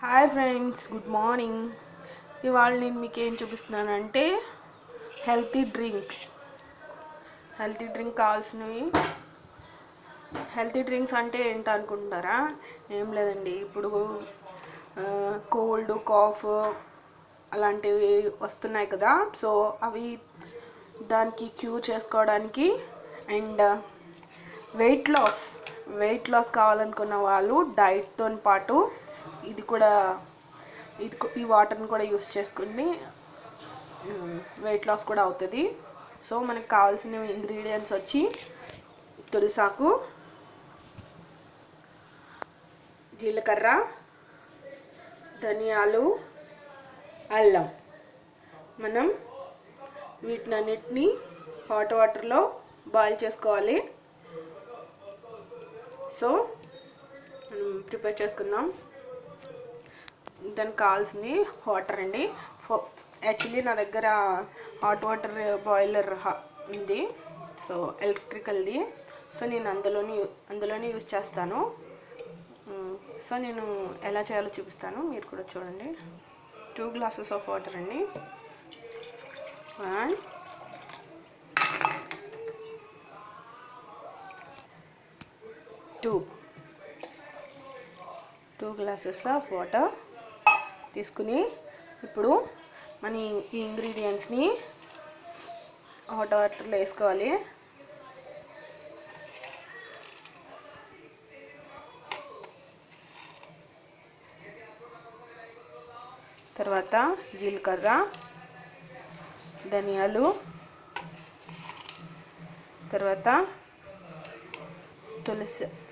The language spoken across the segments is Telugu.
Hi friends, good morning. ఇవాళ నేను మీకు ఏం చూపిస్తున్నానంటే హెల్తీ డ్రింక్ కావాల్సినవి. హెల్తీ డ్రింక్స్ అంటే ఏంటి అనుకుంటున్నారా? ఏం లేదండి, ఇప్పుడు కోల్డ్ కాఫ్ అలాంటివి వస్తున్నాయి కదా, సో అవి దానికి క్యూర్ చేసుకోవడానికి అండ్ వెయిట్ లాస్ కావాలనుకున్న వాళ్ళు డైట్తో పాటు ఈ వాటర్ని కూడా యూస్ చేసుకుని వెయిట్ లాస్ కూడా అవుతుంది. సో మనకు కావాల్సిన ఇంగ్రీడియంట్స్ వచ్చి తులసాకు, జీలకర్ర, ధనియాలు, అల్లం. మనం వీటినన్నిటిని హాట్ వాటర్లో బాయిల్ చేసుకోవాలి. సో మనం ప్రిపేర్ చేసుకుందాం. దానికి కావాల్సింది వాటర్ అండి. యాక్చువల్లీ నా దగ్గర హాట్ వాటర్ బాయిలర్ ఉంది, సో ఎలక్ట్రికల్ది. సో నేను అందులోనే యూజ్ చేస్తాను. సో నేను ఎలా చేయాలో చూపిస్తాను, మీరు కూడా చూడండి. 2 glasses ఆఫ్ వాటర్ అండి. 1 2 glasses ఆఫ్ వాటర్ తీసుకుని ఇప్పుడు మన ఈ ఇంగ్రీడియంట్స్ని హాట్ వాటర్లో వేసుకోవాలి. తర్వాత జీలకర్ర, ధనియాలు, తర్వాత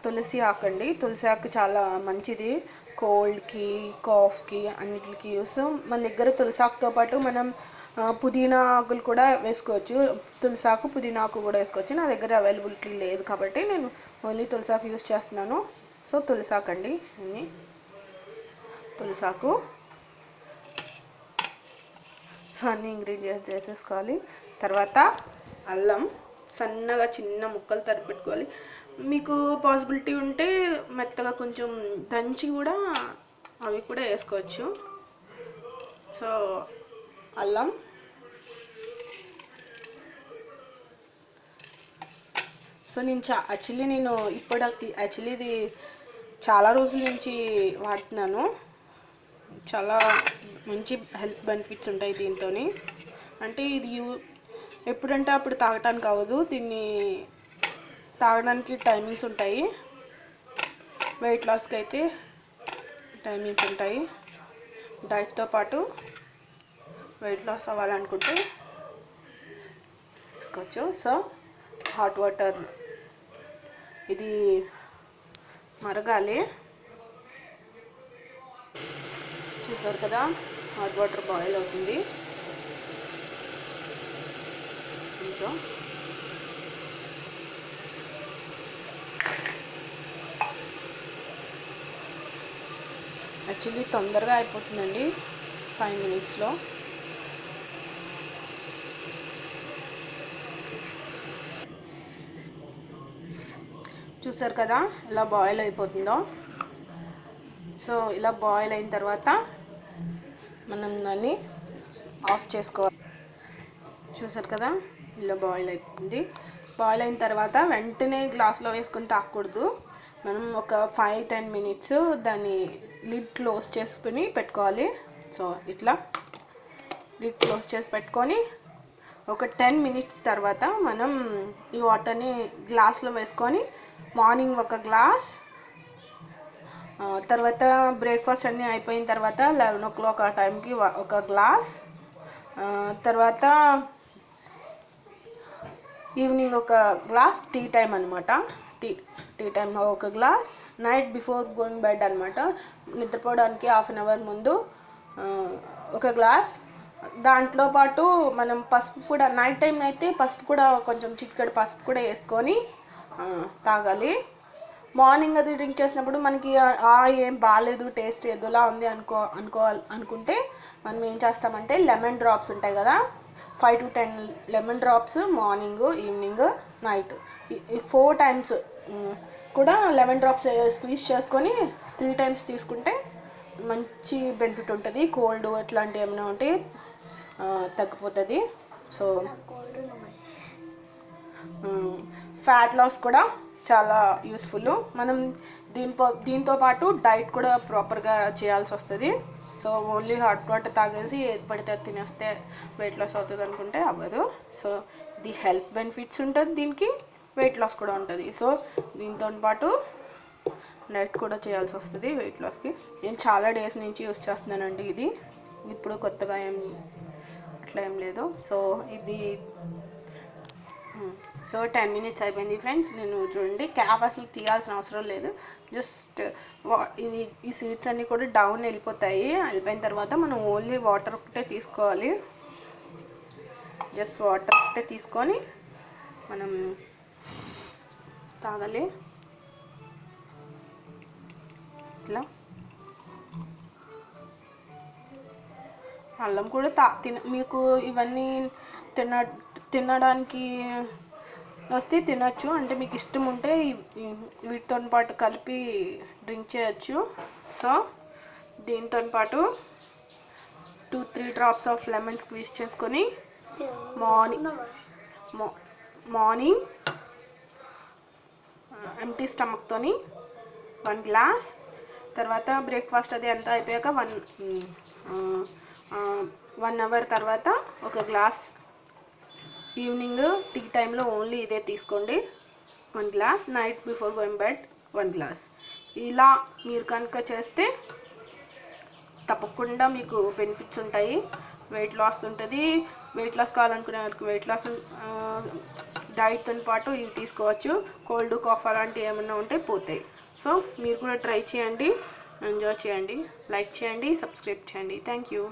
తులసి ఆకు అండి. తులసి ఆకు చాలా మంచిది, కోల్డ్కి కాఫ్కి అన్నిటికి యూస్. మన దగ్గర తులసి ఆకుతో పాటు మనం పుదీనా ఆకులు కూడా వేసుకోవచ్చు. తులసి ఆకు, పుదీనా ఆకు కూడా వేసుకోవచ్చు. నా దగ్గర అవైలబిలిటీ లేదు కాబట్టి నేను ఓన్లీ తులసి ఆకు యూస్ చేస్తున్నాను. సో తులసి ఆకు అండి, ఇన్ని తులసి ఆకు. సో అన్ని ఇంగ్రీడియంట్స్ వేసేసుకోవాలి. తర్వాత అల్లం సన్నగా చిన్న ముక్కలు తరిగి పెట్టుకోవాలి. మీకు పాసిబిలిటీ ఉంటే మెత్తగా కొంచెం దంచి కూడా అవి కూడా వేసుకోవచ్చు. సో అల్లం, సో నేను యాక్చువల్లీ ఇది చాలా రోజుల నుంచి వాడుతున్నాను. చాలా మంచి హెల్త్ బెనిఫిట్స్ ఉంటాయి దీంతో. అంటే ఇది ఎప్పుడంటే అప్పుడు తాగటానికి అవ్వదు, దీన్ని తాగడానికి టైమింగ్స్ ఉంటాయి. వెయిట్ లాస్కి అయితే టైమింగ్స్ ఉంటాయి. డైట్తో పాటు వెయిట్ లాస్ అవ్వాలనుకుంటే తీసుకోవచ్చు. సో హాట్ వాటర్ ఇది మరగాలి. చూసారు కదా, హాట్ వాటర్ బాయిల్ అవుతుంది. కొంచెం యాక్చువల్లీ తొందరగా అయిపోతుందండి, 5 minutesలో. చూసారు కదా ఇలా బాయిల్ అయిపోతుందో. సో ఇలా బాయిల్ అయిన తర్వాత మనం దాన్ని ఆఫ్ చేసుకోవాలి. చూసారు కదా ఇలా బాయిల్ అయిపోతుంది. బాయిల్ అయిన తర్వాత వెంటనే గ్లాస్లో వేసుకొని తాగకూడదు. మనం ఒక 5-10 minutes దాన్ని లిడ్ క్లోజ్ చేసుకుని పెట్టుకోవాలి. సో ఇట్లా లిడ్ క్లోజ్ చేసి పెట్టుకొని ఒక 10 minutes తర్వాత మనం ఈ వాటర్ని గ్లాస్లో వేసుకొని మార్నింగ్ ఒక గ్లాస్, తర్వాత బ్రేక్ఫాస్ట్ అన్నీ అయిపోయిన తర్వాత 11 o'clock ఆ టైంకి ఒక గ్లాస్, తర్వాత ఈవినింగ్ ఒక గ్లాస్, టీ టైం అనమాట. టీ టైంలో ఒక glass, night before going bed అనమాట, నిద్రపోవడానికి 1/2 hour ముందు ఒక గ్లాస్. దాంట్లో పాటు మనం పసుపు కూడా, నైట్ టైం అయితే పసుపు కూడా కొంచెం చిటికెడు పసుపు కూడా వేసుకొని తాగాలి. మార్నింగ్ అది డ్రింక్ చేసినప్పుడు మనకి ఏం బాగాలేదు, టేస్ట్ ఏదోలా ఉంది అనుకుంటే మనం ఏం చేస్తామంటే లెమన్ డ్రాప్స్ ఉంటాయి కదా, 5 to 10 lemon drops morning, evening, night ఈ 4 times కూడా లెమన్ డ్రాప్స్ స్క్వీజ్ చేసుకొని 3 times తీసుకుంటే మంచి బెనిఫిట్ ఉంటుంది. కోల్డ్ ఇట్లాంటివి ఏమైనా ఉంటే తగ్గిపోతుంది. సో ఫ్యాట్ లాస్ కూడా చాలా యూస్ఫుల్. మనం దీంతో పాటు డైట్ కూడా ప్రాపర్గా చేయాల్సి వస్తుంది. సో ఓన్లీ హాట్ వాటర్ తాగేసి ఏది పడితే అది తినేస్తే వెయిట్ లాస్ అవుతుంది అనుకుంటే అవ్వదు. సో ది హెల్త్ బెనిఫిట్స్ ఉంటుంది, దీనికి వెయిట్ లాస్ కూడా ఉంటుంది. సో దీంతో పాటు డైట్ కూడా చేయాల్సి వస్తుంది వెయిట్ లాస్కి. నేను చాలా డేస్ నుంచి యూస్ చేస్తున్నానండి ఇది, ఇప్పుడు కొత్తగా అట్లా ఏం లేదు. సో ఇది 10 minutes అయిపోయింది ఫ్రెండ్స్. నేను చూడండి క్యాప్ అసలు తీయాల్సిన అవసరం లేదు. జస్ట్ ఈ సీడ్స్ అన్నీ కూడా డౌన్ వెళ్ళిపోయిన తర్వాత మనం ఓన్లీ వాటర్ ఒకటే తీసుకోవాలి. జస్ట్ వాటర్ ఒకటే తీసుకొని మనం తాగాలి. ఇట్లా అల్లం కూడా మీకు ఇవన్నీ తినడానికి వస్తే తినచ్చు, అంటే మీకు ఇష్టం ఉంటే వీటితో పాటు కలిపి డ్రింక్ చేయొచ్చు. సో దీంతో పాటు 2-3 drops ఆఫ్ లెమన్ స్క్వీజ్ చేసుకొని మార్నింగ్ ఎంటీ స్టమక్తోని 1 glass, తర్వాత బ్రేక్ఫాస్ట్ అది అంతా అయిపోయాక 1 hour తర్వాత 1 glass, ఈవినింగ్ టీ టైంలో ఓన్లీ ఇదే తీసుకోండి 1 glass, night before going bed 1 glass. ఇలా మీరు కనుక చేస్తే తప్పకుండా మీకు బెనిఫిట్స్ ఉంటాయి. వెయిట్ లాస్ ఉంటుంది. వెయిట్ లాస్ కావాలనుకునే వాళ్ళకి వెయిట్ లాస్ డైట్తో పాటు ఇవి తీసుకోవచ్చు. కోల్డ్ కాఫ్ అలాంటివి ఏమైనా ఉంటే పోతాయి. సో మీరు కూడా ట్రై చేయండి, ఎంజాయ్ చేయండి, లైక్ చేయండి, సబ్స్క్రైబ్ చేయండి. Thank you.